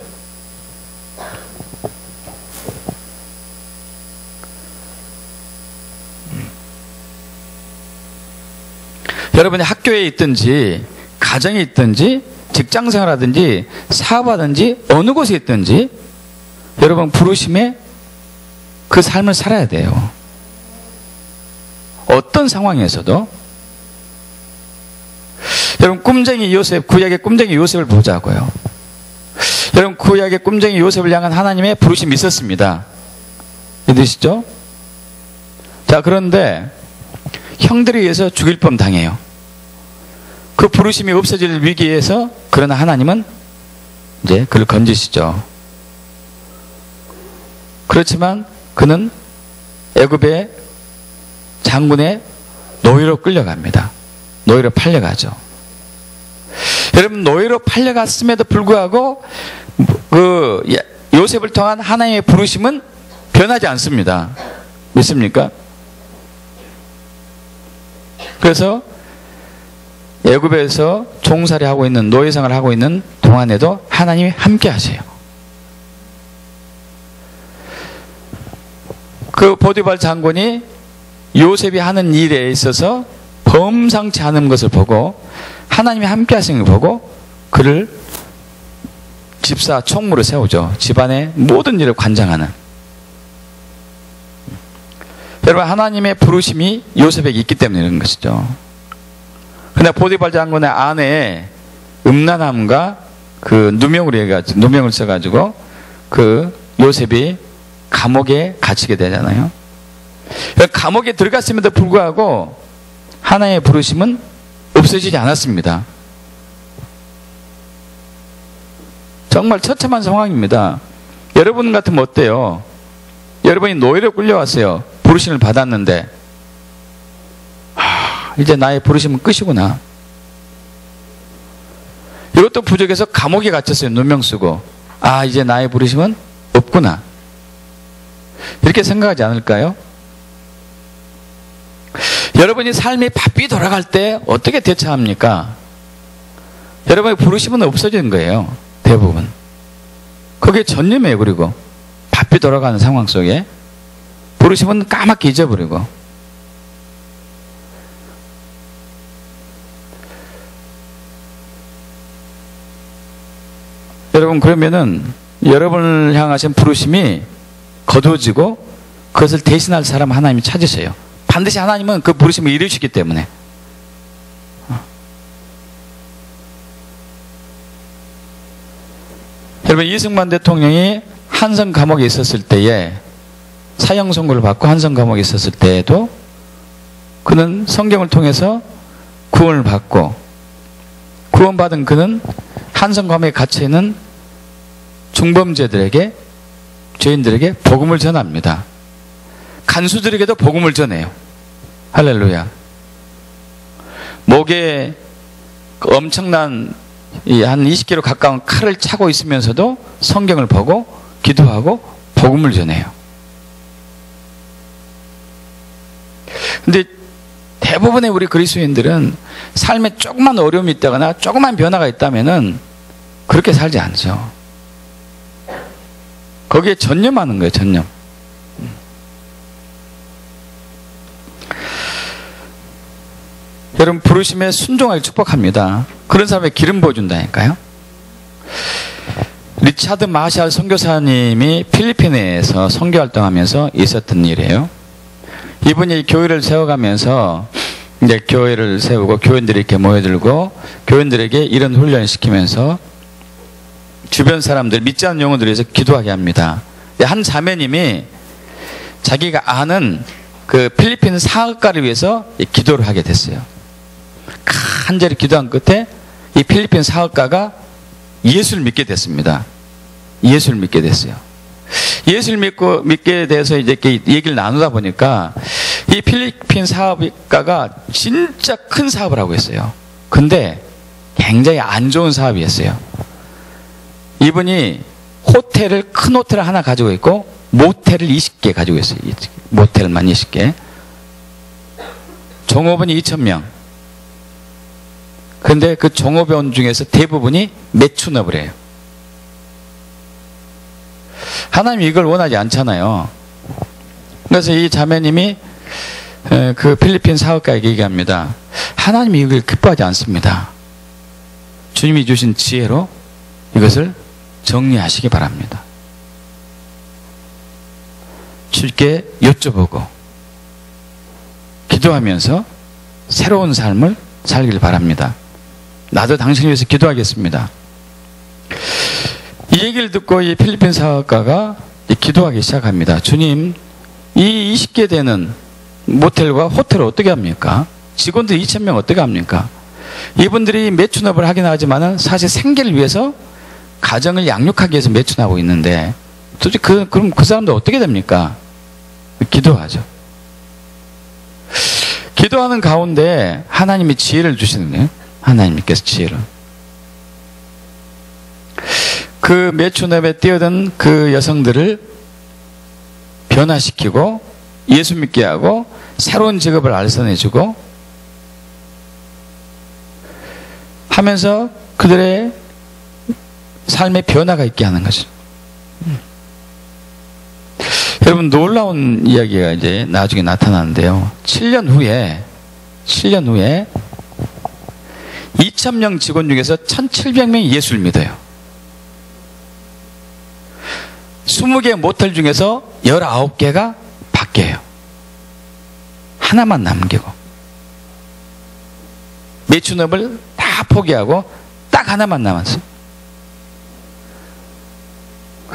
여러분이 학교에 있든지 가정에 있든지 직장생활하든지 사업하든지 어느 곳에 있든지 여러분 부르심에 그 삶을 살아야 돼요. 어떤 상황에서도. 여러분 꿈쟁이 요셉, 구약의 꿈쟁이 요셉을 보자고요. 여러분 구약의 꿈쟁이 요셉을 향한 하나님의 부르심이 있었습니다. 믿으시죠? 자, 그런데 형들에 의해서 죽일 뻔 당해요. 그 부르심이 없어질 위기에서 그러나 하나님은 이제 그를 건지시죠. 그렇지만 그는 애굽의 장군의 노예로 끌려갑니다. 노예로 팔려가죠. 여러분 노예로 팔려갔음에도 불구하고 그 요셉을 통한 하나님의 부르심은 변하지 않습니다. 믿습니까? 그래서 애굽에서 종살이 하고 있는 노예생활을 하고 있는 동안에도 하나님이 함께 하세요. 그 보디발 장군이 요셉이 하는 일에 있어서 범상치 않은 것을 보고 하나님이 함께 하시는 걸 보고 그를 집사 총무로 세우죠. 집안의 모든 일을 관장하는. 여러분 하나님의 부르심이 요셉에게 있기 때문에 이런 것이죠. 그러나 보디발 장군의 아내의 음란함과 그 누명을 써가지고 그 요셉이 감옥에 갇히게 되잖아요. 감옥에 들어갔음에도 불구하고 하나님의 부르심은 없어지지 않았습니다. 정말 처참한 상황입니다. 여러분 같으면 어때요? 여러분이 노예로 끌려왔어요. 부르심을 받았는데 이제 나의 부르심은 끝이구나. 이것도 부족해서 감옥에 갇혔어요. 누명 쓰고. 이제 나의 부르심은 없구나. 이렇게 생각하지 않을까요? 여러분이 삶이 바삐 돌아갈 때 어떻게 대처합니까? 여러분의 부르심은 없어지는 거예요. 대부분. 그게 전념이에요. 그리고 바삐 돌아가는 상황 속에 부르심은 까맣게 잊어버리고. 여러분 그러면은 여러분을 향하신 부르심이 거두어지고 그것을 대신할 사람 하나님이 찾으세요. 반드시 하나님은 그 부르심을 이루시기 때문에. 여러분 이승만 대통령이 한성 감옥에 있었을 때에 사형 선고를 받고 한성 감옥에 있었을 때에도 그는 성경을 통해서 구원을 받고 구원받은 그는 한성 감옥에 갇혀 있는 중범죄들에게 죄인들에게 복음을 전합니다. 간수들에게도 복음을 전해요. 할렐루야. 목에 엄청난 한 20kg 가까운 칼을 차고 있으면서도 성경을 보고 기도하고 복음을 전해요. 근데 대부분의 우리 그리스도인들은 삶에 조그만 어려움이 있다거나 조그만 변화가 있다면은 그렇게 살지 않죠. 거기에 전념하는 거예요. 전념. 여러분 부르심에 순종하기 축복합니다. 그런 사람에 기름 부어준다니까요. 리차드 마샬 선교사님이 필리핀에서 선교활동하면서 있었던 일이에요. 이분이 교회를 세워가면서 이제 교회를 세우고 교인들이 이렇게 모여들고 교인들에게 이런 훈련을 시키면서 주변 사람들 믿지 않는 영혼들을 위해서 기도하게 합니다. 한 자매님이 자기가 아는 그 필리핀 사학가를 위해서 기도를 하게 됐어요. 간절히 기도한 끝에 이 필리핀 사학가가 예수를 믿게 됐습니다. 예수를 믿게 됐어요. 예수를 믿게 돼서 이제 얘기를 나누다 보니까 이 필리핀 사업가가 진짜 큰 사업을 하고 있어요. 근데 굉장히 안 좋은 사업이었어요. 이분이 호텔을, 큰 호텔을 하나 가지고 있고 모텔을 20개 가지고 있어요. 모텔만 20개. 종업원이 2,000명. 그런데 그 종업원 중에서 대부분이 매춘업을 해요. 하나님이 이걸 원하지 않잖아요. 그래서 이 자매님이 그 필리핀 사업가에게 얘기합니다. 하나님이 이걸 기뻐하지 않습니다. 주님이 주신 지혜로 이것을 정리하시기 바랍니다. 주께 여쭤보고 기도하면서 새로운 삶을 살길 바랍니다. 나도 당신을 위해서 기도하겠습니다. 이 얘기를 듣고 이 필리핀 사업가가 기도하기 시작합니다. 주님, 이 20개 되는 모텔과 호텔을 어떻게 합니까? 직원들 2,000명 어떻게 합니까? 이분들이 매춘업을 하긴 하지만 사실 생계를 위해서 가정을 양육하기 위해서 매춘하고 있는데 도대체 그럼 그 사람들 어떻게 됩니까? 기도하죠. 기도하는 가운데 하나님이 지혜를 주시는 거예요. 하나님께서 지혜를. 그 매춘업에 뛰어든 그 여성들을 변화시키고 예수 믿게 하고 새로운 직업을 알선해주고 하면서 그들의 삶의 변화가 있게 하는 거죠. 여러분, 놀라운 이야기가 이제 나중에 나타나는데요. 7년 후에 2,000명 직원 중에서 1,700명이 예수를 믿어요. 20개 모텔 중에서 19개가 바뀌어요. 하나만 남기고 매춘업을 다 포기하고 딱 하나만 남았어요.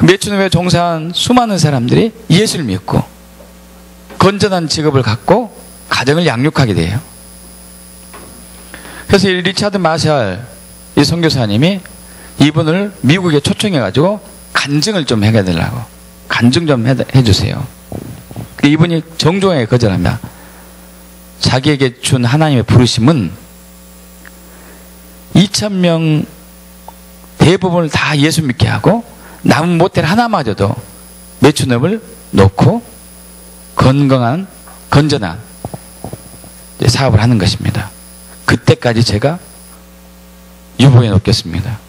매춘업에 종사한 수많은 사람들이 예수를 믿고 건전한 직업을 갖고 가정을 양육하게 돼요. 그래서 이 리차드 마샬 이 선교사님이 이분을 미국에 초청해가지고 간증을 좀 해달라고, 간증 좀 해주세요. 이분이 정중하게 거절합니다. 자기에게 준 하나님의 부르심은 2,000명 대부분을 다 예수 믿게 하고 남은 모텔 하나마저도 매춘업을 놓고 건전한 사업을 하는 것입니다. 그때까지 제가 유보해 놓겠습니다.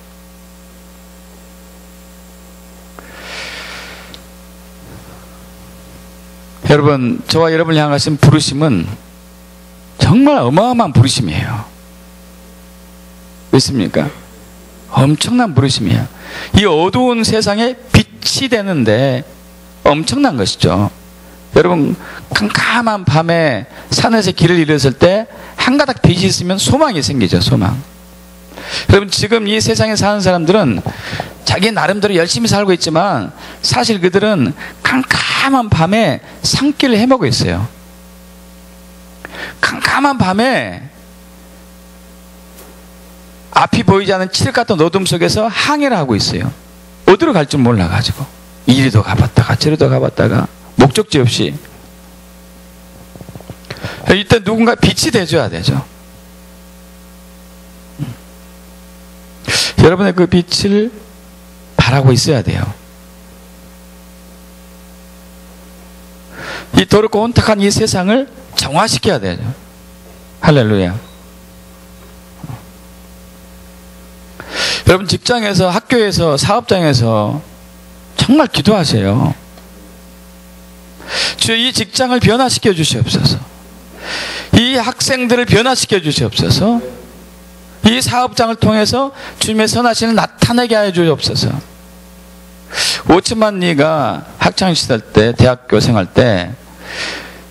여러분, 저와 여러분을 향하신 부르심은 정말 어마어마한 부르심이에요. 믿습니까? 엄청난 부르심이에요. 이 어두운 세상에 빛이 되는데 엄청난 것이죠. 여러분, 캄캄한 밤에 산에서 길을 잃었을 때 한 가닥 빛이 있으면 소망이 생기죠. 소망. 여러분, 지금 이 세상에 사는 사람들은 자기 나름대로 열심히 살고 있지만 사실 그들은 캄캄한 밤에 산길을 헤매고 있어요. 캄캄한 밤에 앞이 보이지 않는 칠흑 같은 어둠 속에서 항해를 하고 있어요. 어디로 갈 줄 몰라가지고 이리도 가봤다가 저리도 가봤다가 목적지 없이. 이때 누군가 빛이 돼줘야 되죠. 여러분의 그 빛을 바라고 있어야 돼요. 이 더럽고 혼탁한 이 세상을 정화시켜야 되죠. 할렐루야. 여러분, 직장에서, 학교에서, 사업장에서 정말 기도하세요. 주여, 이 직장을 변화시켜 주시옵소서. 이 학생들을 변화시켜 주시옵소서. 이 사업장을 통해서 주님의 선하심을 나타내게 하여 주옵소서. 오츠만 리가 학창시절 때, 대학교 생활 때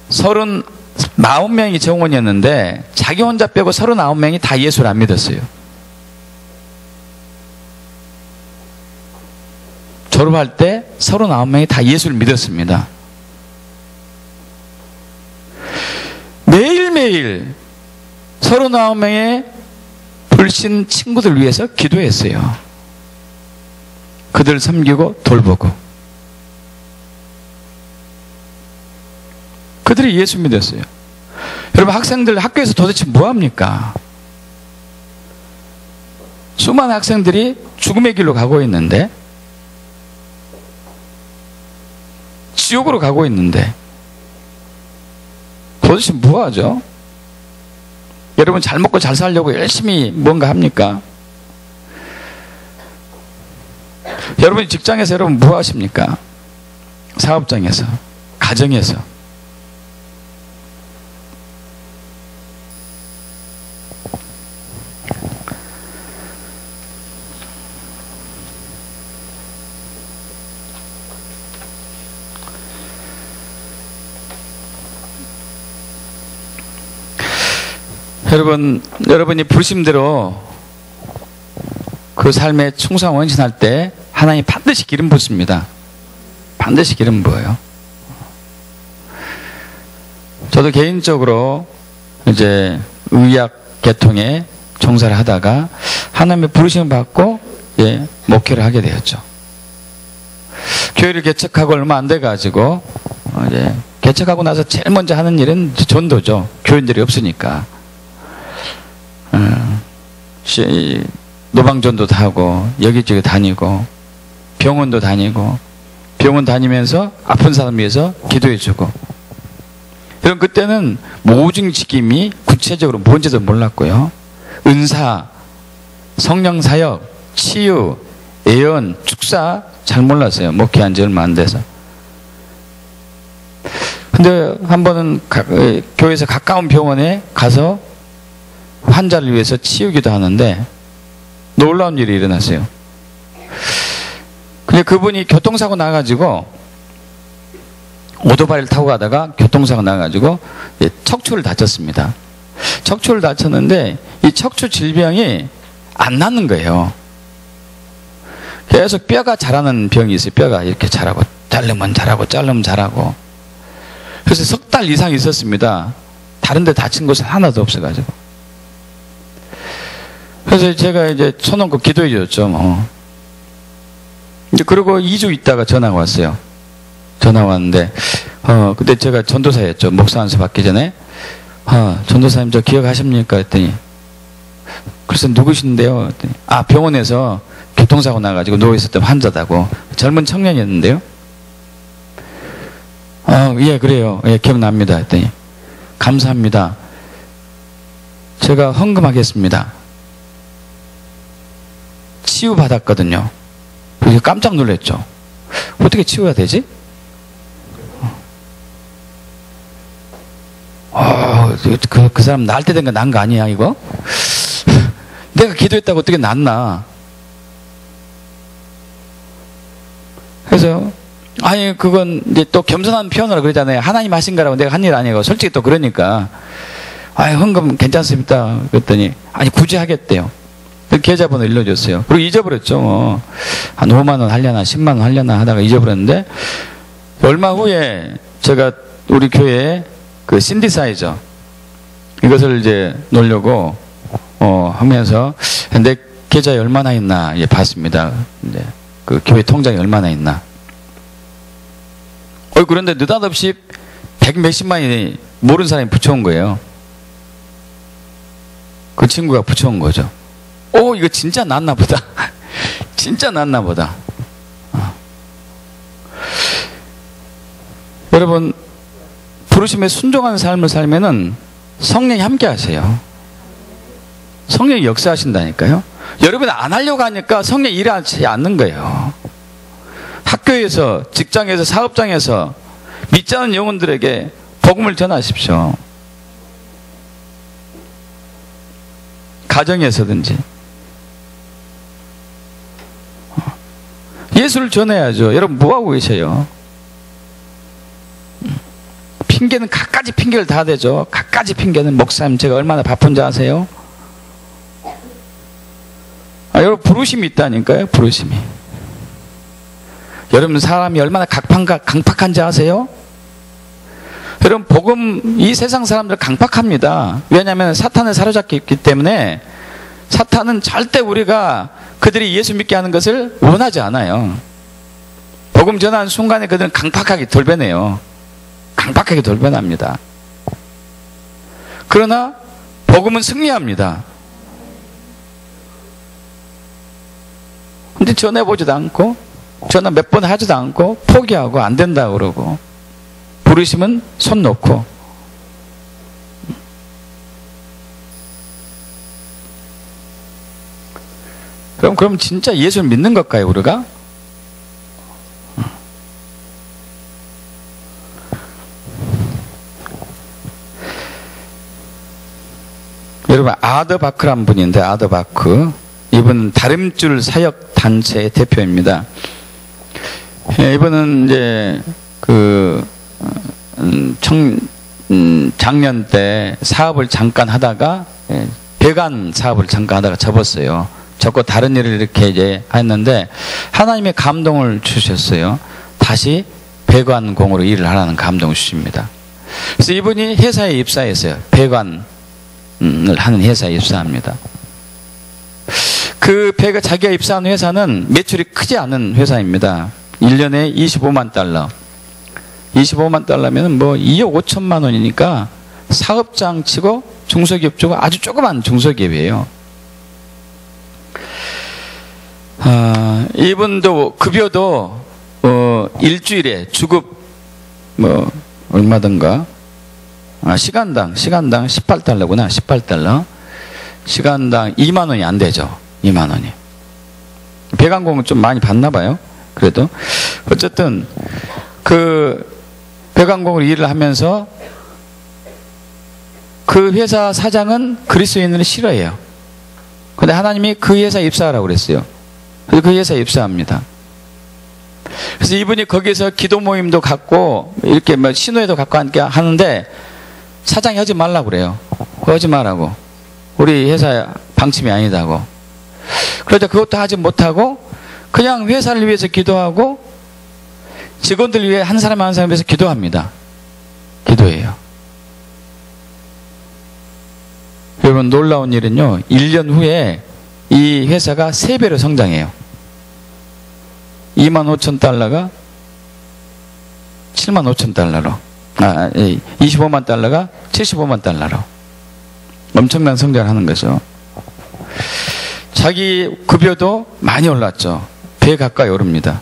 39명이 정원이었는데 자기 혼자 빼고 39명이 다 예수를 안 믿었어요. 졸업할 때 39명이 다 예수를 믿었습니다. 매일매일 39명의 불신 친구들 위해서 기도했어요. 그들을 섬기고 돌보고. 그들이 예수 믿었어요. 여러분, 학생들 학교에서 도대체 뭐합니까? 수많은 학생들이 죽음의 길로 가고 있는데, 지옥으로 가고 있는데 도대체 뭐하죠? 여러분 잘 먹고 잘 살려고 열심히 뭔가 합니까? 여러분이 직장에서 여러분 뭐 하십니까? 사업장에서, 가정에서. 여러분이 부르심대로 그 삶에 충성 헌신할 때 하나님이 반드시 기름 붓습니다. 반드시 기름 부어요. 저도 개인적으로 이제 의학 계통에 종사를 하다가 하나님의 부르심을 받고 목회를 하게 되었죠. 교회를 개척하고 얼마 안 돼가지고 이제 개척하고 나서 제일 먼저 하는 일은 전도죠. 교인들이 없으니까. 노방전도도 하고 여기저기 다니고 병원도 다니고 병원 다니면서 아픈 사람 위해서 기도해주고. 그럼 그때는 모든 직임이 구체적으로 뭔지도 몰랐고요. 은사, 성령사역, 치유, 예언, 축사 잘 몰랐어요. 목회한 지 얼마 안 돼서. 근데 한 번은 교회에서 가까운 병원에 가서 환자를 위해서 치유기도 하는데 놀라운 일이 일어났어요. 근데 그분이 교통사고 나가지고 오토바이를 타고 가다가 교통사고 나가지고 척추를 다쳤습니다. 척추를 다쳤는데 이 척추 질병이 안 낫는 거예요. 계속 뼈가 자라는 병이 있어요. 뼈가 이렇게 자라고 자르면 자라고 자르면 자라고. 그래서 석 달 이상 있었습니다. 다른 데 다친 곳은 하나도 없어가지고. 그래서 제가 이제 손 얹고 기도해 줬죠, 뭐. 이제 그러고 2주 있다가 전화가 왔어요. 전화 왔는데, 그때 제가 전도사였죠. 목사 안수 받기 전에. 전도사님 저 기억하십니까? 했더니, 그래서 누구신데요? 했더니, 병원에서 교통사고 나가지고 누워있었던 환자다고. 젊은 청년이었는데요. 예, 그래요. 예, 기억납니다. 했더니, 감사합니다. 제가 헌금하겠습니다. 치유받았거든요. 그래서 깜짝 놀랐죠. 어떻게 치유가 되지? 그 사람 날 때 된 거 난 거 아니야, 이거? 내가 기도했다고 어떻게 낫나? 그래서, 그건 이제 또 겸손한 표현으로 그러잖아요. 하나님 하신 거라고 내가 한 일 아니고. 솔직히 또 그러니까. 헌금 괜찮습니다. 그랬더니, 굳이 하겠대요. 계좌번호 일러줬어요. 그리고 잊어버렸죠. 한 5만원 하려나 10만원 하려나 하다가 잊어버렸는데, 얼마 후에 제가 우리 교회에 그 신디사이저 이것을 이제 놓으려고 하면서 내 계좌에 얼마나 있나 봤습니다. 이제 그 교회 통장에 얼마나 있나. 그런데 느닷없이 100 몇십만이 모르는 사람이 붙여온 거예요. 그 친구가 붙여온 거죠. 이거 진짜 낫나 보다. 진짜 낫나 보다. 여러분, 부르심에 순종하는 삶을 살면은 성령이 함께 하세요. 성령이 역사하신다니까요. 여러분이 안 하려고 하니까 성령이 일하지 않는 거예요. 학교에서, 직장에서, 사업장에서 믿지 않는 영혼들에게 복음을 전하십시오. 가정에서든지. 예수를 전해야죠. 여러분 뭐하고 계세요? 핑계는 갖가지 핑계를 다 대죠. 갖가지 핑계는. 목사님 제가 얼마나 바쁜지 아세요? 여러분 부르심이 있다니까요. 부르심이. 여러분 사람이 얼마나 강팍한지 아세요? 여러분 복음, 이 세상 사람들 강팍합니다. 왜냐하면 사탄을 사로잡고 있기 때문에 사탄은 절대 우리가 그들이 예수 믿게 하는 것을 원하지 않아요. 복음 전하는 순간에 그들은 강팍하게 돌변해요. 강팍하게 돌변합니다. 그러나 복음은 승리합니다. 근데 전화해보지도 않고 전화 몇 번 하지도 않고 포기하고 안 된다고 그러고 부르시면 손 놓고. 그럼 진짜 예수를 믿는 걸까요, 우리가? 여러분, 아더바크란 분인데, 아더바크. 이분은 다림줄 사역 단체의 대표입니다. 이분은 이제 작년 때 사업을 잠깐 하다가 배관 사업을 잠깐 하다가 접었어요. 접고 다른 일을 이렇게 이제 했는데 하나님의 감동을 주셨어요. 다시 배관공으로 일을 하라는 감동을 주십니다. 그래서 이분이 회사에 입사했어요. 배관을 하는 회사에 입사합니다. 자기가 입사한 회사는 매출이 크지 않은 회사입니다. 1년에 25만 달러. 25만 달러면 뭐 2억 5천만 원이니까 사업장 치고 중소기업 치고 아주 조그만 중소기업이에요. 이분도 급여도 일주일에 주급 뭐 얼마든가 시간당 18달러구나. 18달러. 시간당 2만 원이 안 되죠. 2만 원이. 배관공은 좀 많이 받나 봐요. 그래도 어쨌든 배관공으로 일을 하면서 그 회사 사장은 그리스도인을 싫어해요. 근데 하나님이 그 회사에 입사하라고 그랬어요. 그래서 그 회사에 입사합니다. 그래서 이분이 거기서 기도 모임도 갖고 이렇게 뭐 신호회도 갖고 함께 하는데 사장이 하지 말라고 그래요. 하지 말라고. 우리 회사 방침이 아니다고. 그러자 그것도 하지 못하고 그냥 회사를 위해서 기도하고 직원들 위해 한 사람 한 사람 위해서 기도합니다. 기도해요. 여러분, 놀라운 일은요, 1년 후에 이 회사가 3배로 성장해요. 2만 5천 달러가 7만 5천 달러로, 25만 달러가 75만 달러로 엄청난 성장을 하는 거죠. 자기 급여도 많이 올랐죠. 배 가까이 오릅니다.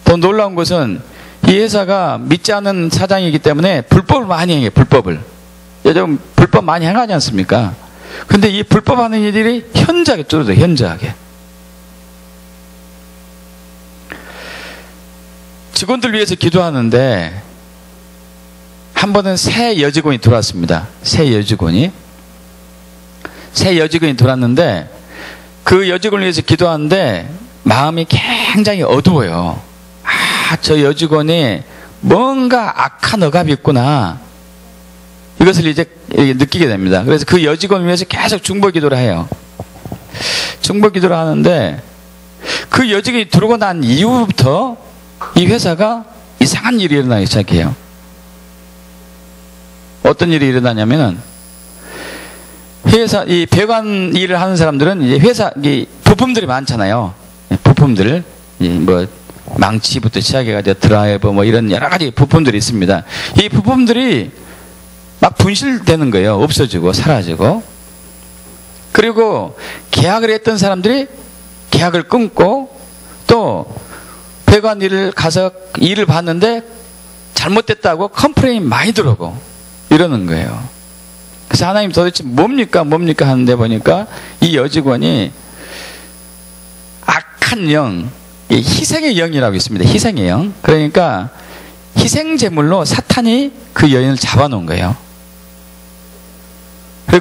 더 놀라운 것은 이 회사가 믿지 않는 사장이기 때문에 불법을 많이 행해요. 불법을. 요즘 불법 많이 행하지 않습니까? 근데 이 불법하는 일들이 현저하게 줄어들어요. 현저하게. 직원들 위해서 기도하는데 한 번은 새 여직원이 들어왔습니다. 새 여직원이 들어왔는데 그 여직원을 위해서 기도하는데 마음이 굉장히 어두워요. 저 여직원이 뭔가 악한 억압이 있구나. 이것을 이제 느끼게 됩니다. 그래서 그 여직원을 위해서 계속 중보 기도를 해요. 중보 기도를 하는데 그 여직원이 들어오고 난 이후부터 이 회사가 이상한 일이 일어나기 시작해요. 어떤 일이 일어나냐면은 이 배관 일을 하는 사람들은 이제 이 부품들이 많잖아요. 부품들, 뭐 망치부터 시작해가지고 드라이버 뭐 이런 여러 가지 부품들이 있습니다. 이 부품들이 막 분실되는 거예요. 없어지고 사라지고. 그리고 계약을 했던 사람들이 계약을 끊고 또 배관 일을 가서 일을 봤는데 잘못됐다고 컴플레인이 많이 들어오고 이러는 거예요. 그래서 하나님 도대체 뭡니까 하는데 보니까 이 여직원이 악한 영, 희생의 영이라고 있습니다. 희생의 영. 그러니까 희생제물로 사탄이 그 여인을 잡아놓은 거예요.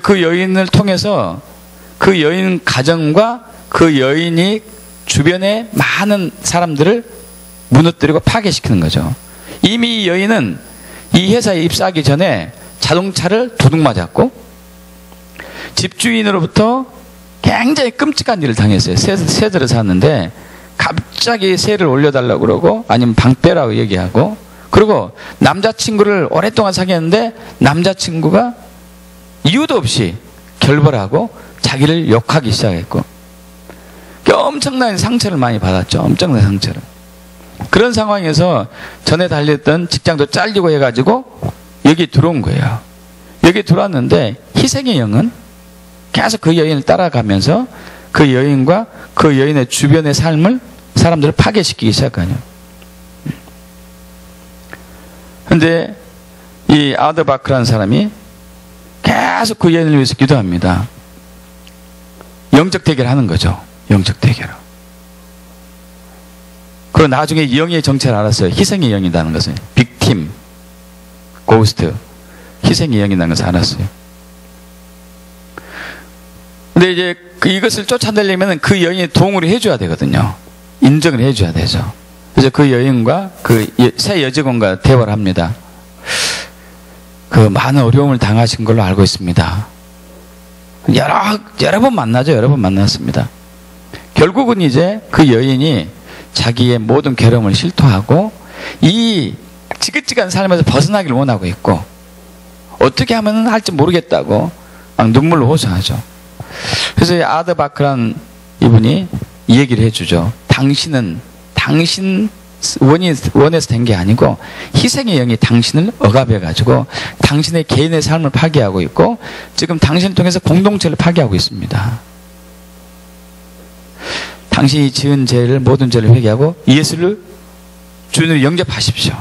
그 여인을 통해서 그 여인 가정과 그 여인이 주변의 많은 사람들을 무너뜨리고 파괴시키는 거죠. 이미 이 여인은 이 회사에 입사하기 전에 자동차를 도둑 맞았고 집주인으로부터 굉장히 끔찍한 일을 당했어요. 세들을 샀는데 갑자기 세를 올려달라고 그러고 아니면 방 빼라고 얘기하고, 그리고 남자친구를 오랫동안 사귀었는데 남자친구가 이유도 없이 결별하고 자기를 욕하기 시작했고 엄청난 상처를 많이 받았죠. 엄청난 상처를. 그런 상황에서 전에 달렸던 직장도 잘리고 해가지고 여기 들어온 거예요. 여기 들어왔는데 희생의 영은 계속 그 여인을 따라가면서 그 여인과 그 여인의 주변의 삶을 사람들을 파괴시키기 시작하냐. 근데 이 아드바크라는 사람이 계속 그 여인을 위해서 기도합니다. 영적 대결하는 거죠. 영적 대결. 그리고 나중에 영의 정체를 알았어요. 희생의 영이라는 것은. 빅팀, 고스트, 희생의 영이라는 것을 알았어요. 근데 이제 이것을 쫓아내려면 그 여인이 동의를 해줘야 되거든요. 인정을 해줘야 되죠. 그래서 그 여인과 그 새 여직원과 대화를 합니다. 그 많은 어려움을 당하신 걸로 알고 있습니다. 여러 번 만나죠. 여러 번 만났습니다. 결국은 이제 그 여인이 자기의 모든 괴로움을 실토하고 이 지긋지긋한 삶에서 벗어나기를 원하고 있고 어떻게 하면 할지 모르겠다고 막 눈물로 호소하죠. 그래서 이 아드바크란 이분이 이 얘기를 해주죠. 당신은 당신 원해서 된 게 아니고 희생의 영이 당신을 억압해가지고 당신의 개인의 삶을 파괴하고 있고 지금 당신을 통해서 공동체를 파괴하고 있습니다. 당신이 지은 죄를 모든 죄를 회개하고 예수를 주님으로 영접하십시오.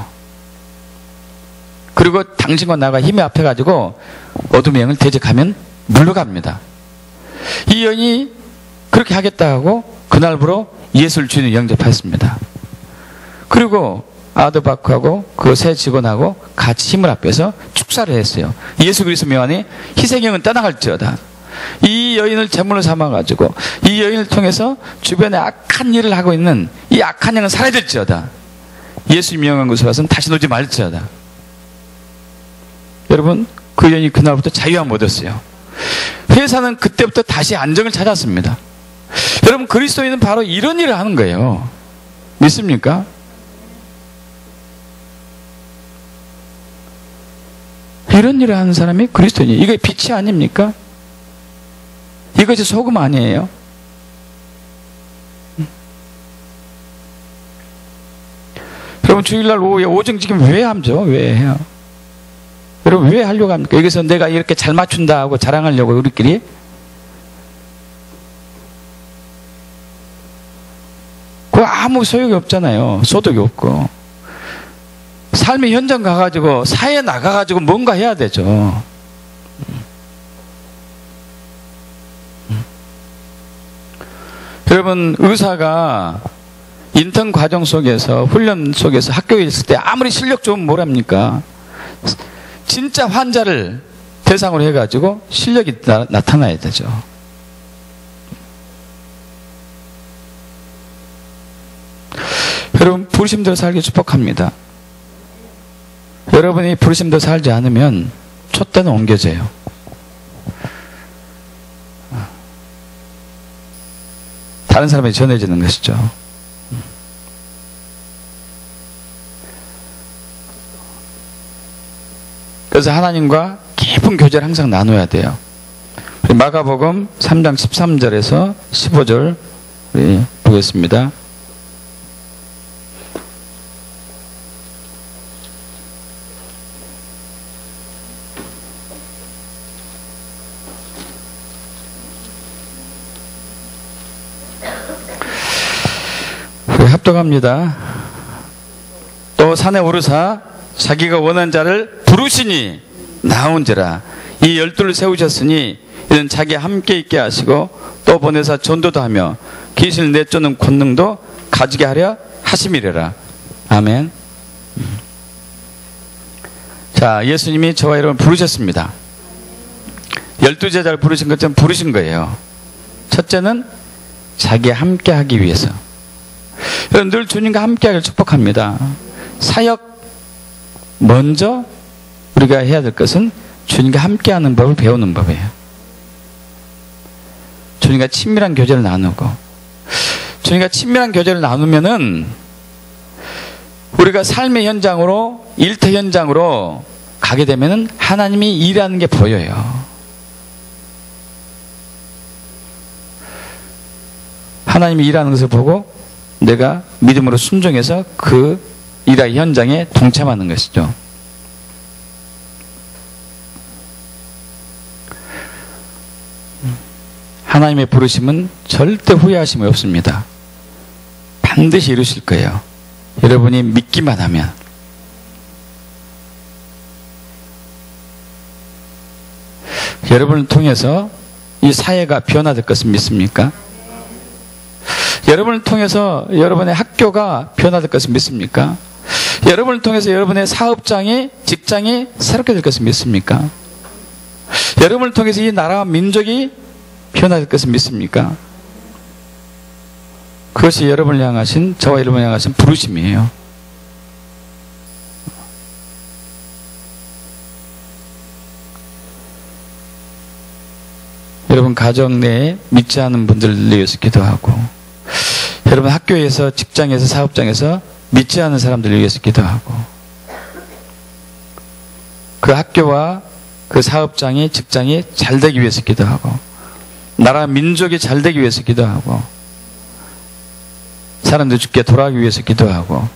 그리고 당신과 나가 힘이 합해가지고 어둠의 영을 대적하면 물러갑니다. 이 여인이 그렇게 하겠다 하고 그날부로 예수를 주님으로 영접했습니다. 그리고 아드바크하고 그 새 직원하고 같이 힘을 합해서 축사를 했어요. 예수 그리스도 명하니 희생영은 떠나갈지어다. 이 여인을 제물로 삼아가지고 이 여인을 통해서 주변에 악한 일을 하고 있는 이 악한 영은 사라질지어다. 예수 명한 곳에 가서는 다시 오지 말지어다. 여러분, 그 여인이 그날부터 자유함을 얻었어요. 회사는 그때부터 다시 안정을 찾았습니다. 여러분, 그리스도인은 바로 이런 일을 하는 거예요. 믿습니까? 이런 일을 하는 사람이 그리스도인이에요. 이게 빛이 아닙니까? 이것이 소금 아니에요? 여러분, 주일날 오후에 오정지금 왜 하죠? 왜 해요? 여러분, 왜 하려고 합니까? 여기서 내가 이렇게 잘 맞춘다 하고 자랑하려고 우리끼리? 그거 아무 소용이 없잖아요. 소득이 없고. 삶의 현장 가가지고 사회에 나가가지고 뭔가 해야 되죠. 여러분, 의사가 인턴 과정 속에서 훈련 속에서 학교에 있을 때 아무리 실력 좋으면 뭐랍니까? 진짜 환자를 대상으로 해가지고 실력이 나타나야 되죠. 여러분, 부르심대로 살기 축복합니다. 여러분이 부르심대로 살지 않으면 촛대는 옮겨져요. 다른 사람에게 전해지는 것이죠. 그래서 하나님과 깊은 교제를 항상 나눠야 돼요. 마가복음 3장 13절에서 15절 우리 보겠습니다. 합독합니다. 또 산에 오르사 자기가 원하는 자를 부르시니 나온지라. 이 12를 세우셨으니 이는 자기와 함께 있게 하시고 또 보내사 전도도 하며 귀신을 내쫓는 권능도 가지게 하려 하심이래라. 아멘. 자, 예수님이 저와 여러분 부르셨습니다. 12제자를 부르신 것처럼 부르신 거예요. 첫째는 자기와 함께 하기 위해서. 여러분, 늘 주님과 함께하기를 축복합니다. 사역 먼저 우리가 해야 될 것은 주님과 함께하는 법을 배우는 법이에요. 주님과 친밀한 교제를 나누고, 주님과 친밀한 교제를 나누면은 우리가 삶의 현장으로, 일터 현장으로 가게 되면은 하나님이 일하는 게 보여요. 하나님이 일하는 것을 보고 내가 믿음으로 순종해서 그 일의 현장에 동참하는 것이죠. 하나님의 부르심은 절대 후회하심이 없습니다. 반드시 이루실 거예요. 여러분이 믿기만 하면. 여러분을 통해서 이 사회가 변화될 것을 믿습니까? 여러분을 통해서 여러분의 학교가 변화될 것을 믿습니까? 여러분을 통해서 여러분의 사업장이, 직장이 새롭게 될 것을 믿습니까? 여러분을 통해서 이 나라와 민족이 변화될 것을 믿습니까? 그것이 여러분을 향하신, 저와 여러분을 향하신 부르심이에요. 여러분 가정 내에 믿지 않는 분들을 위해서 기도하고, 여러분 학교에서, 직장에서, 사업장에서 믿지 않는 사람들을 위해서 기도하고, 그 학교와 그 사업장이, 직장이 잘 되기 위해서 기도하고, 나라 민족이 잘 되기 위해서 기도하고, 사람들 죽게 돌아가기 위해서 기도하고,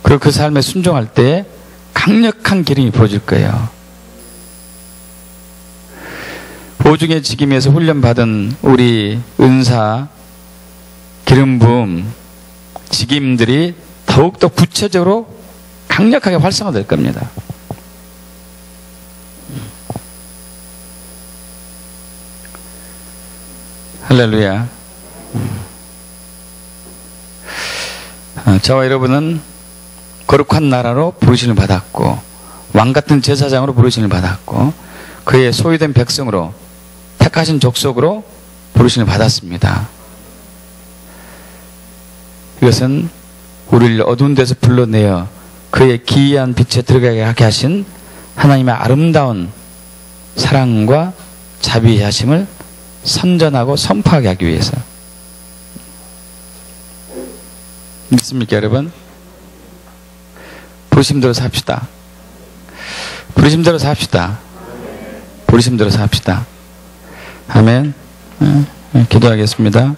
그리고 그 삶에 순종할 때 강력한 기름이 부어질 거예요. 보증의 직임에서 훈련받은 우리 은사, 기름 부음, 직임들이 더욱더 구체적으로 강력하게 활성화될 겁니다. 할렐루야. 저와 여러분은 거룩한 나라로 부르심을 받았고, 왕같은 제사장으로 부르심을 받았고, 그의 소유된 백성으로, 택하신 족속으로 부르심을 받았습니다. 이것은 우리를 어두운 데서 불러내어 그의 기이한 빛에 들어가게 하게 하신 하나님의 아름다운 사랑과 자비하심을 선전하고 선포하게 하기 위해서. 믿습니까, 여러분? 부르심대로 삽시다. 부르심대로 삽시다. 부르심대로 삽시다. 아멘. 기도하겠습니다.